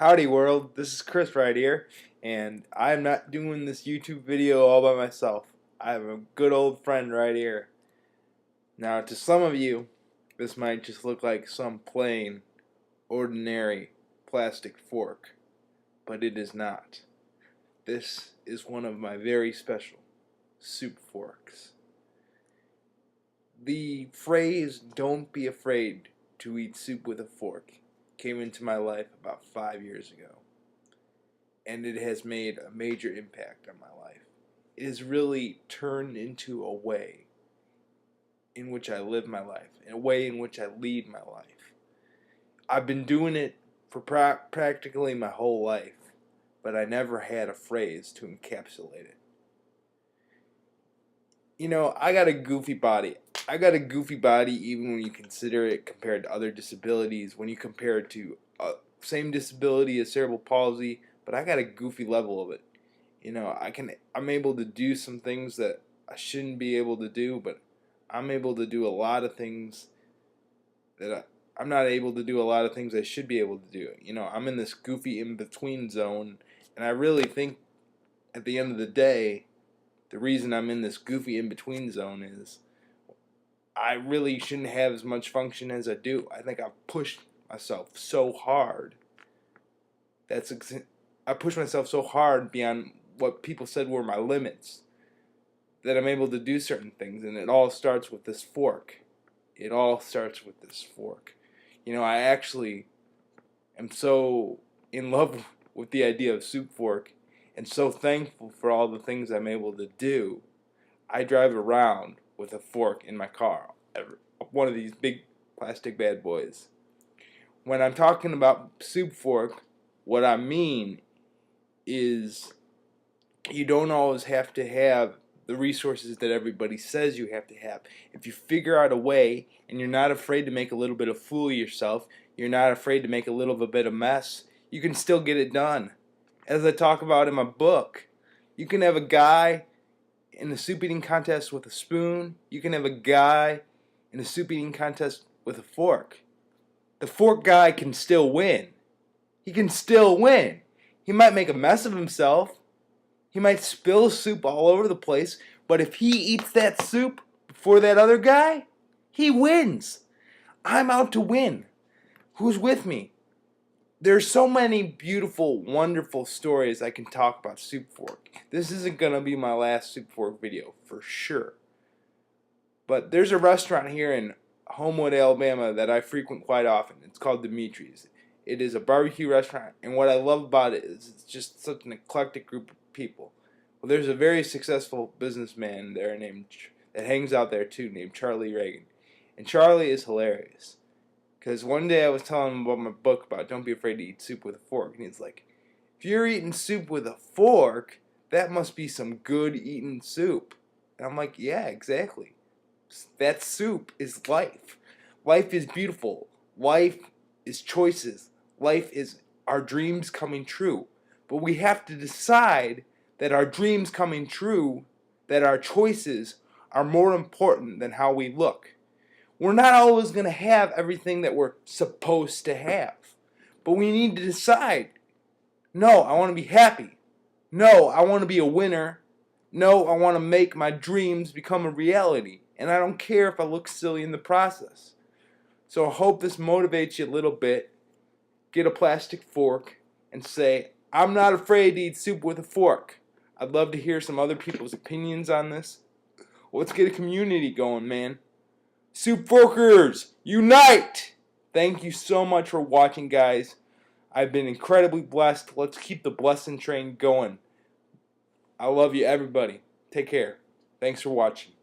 Howdy world, this is Chris right here, and I'm not doing this YouTube video all by myself. I have a good old friend right here. Now to some of you, this might just look like some plain, ordinary plastic fork, but it is not. This is one of my very special soup forks. The phrase, "don't be afraid to eat soup with a fork," came into my life about 5 years ago, and it has made a major impact on my life. It has really turned into a way in which I live my life, in a way in which I lead my life. I've been doing it for practically my whole life, but I never had a phrase to encapsulate it. You know, I got a goofy body. I got a goofy body even when you consider it compared to other disabilities, when you compare it to same disability as cerebral palsy, but I got a goofy level of it. You know, I'm able to do some things that I shouldn't be able to do, but I'm able to do a lot of things that I'm not able to do a lot of things I should be able to do. You know, I'm in this goofy in-between zone, and I really think at the end of the day, the reason I'm in this goofy in-between zone is I really shouldn't have as much function as I do. I think I've pushed myself so hard. I pushed myself so hard beyond what people said were my limits that I'm able to do certain things, and it all starts with this fork. It all starts with this fork. You know, I actually am so in love with the idea of soup fork and so thankful for all the things I'm able to do. I drive around with a fork in my car, one of these big plastic bad boys. When I'm talking about soup fork, what I mean is you don't always have to have the resources that everybody says you have to have. If you figure out a way and you're not afraid to make a little bit of fool of yourself, you're not afraid to make a little bit of mess, you can still get it done. As I talk about in my book, you can have a guy in a soup eating contest with a spoon. You can have a guy in a soup eating contest with a fork. The fork guy can still win. He can still win. He might make a mess of himself. He might spill soup all over the place, but if he eats that soup before that other guy, he wins. I'm out to win. Who's with me? There's so many beautiful, wonderful stories I can talk about soup fork. This isn't going to be my last soup fork video, for sure. But there's a restaurant here in Homewood, Alabama that I frequent quite often. It's called Dimitri's. It is a barbecue restaurant, and what I love about it is it's just such an eclectic group of people. Well, there's a very successful businessman there that hangs out there too, named Charlie Reagan. And Charlie is hilarious. Because one day I was telling him about my book about don't be afraid to eat soup with a fork. And he's like, if you're eating soup with a fork, that must be some good eating soup. And I'm like, yeah, exactly. That soup is life. Life is beautiful. Life is choices. Life is our dreams coming true. But we have to decide that our dreams coming true, that our choices are more important than how we look. We're not always going to have everything that we're supposed to have. But we need to decide, no, I want to be happy. No, I want to be a winner. No, I want to make my dreams become a reality. And I don't care if I look silly in the process. So I hope this motivates you a little bit. Get a plastic fork and say, I'm not afraid to eat soup with a fork. I'd love to hear some other people's opinions on this. Let's get a community going, man. Soup Forkers, unite! Thank you so much for watching, guys. I've been incredibly blessed. Let's keep the blessing train going. I love you, everybody. Take care. Thanks for watching.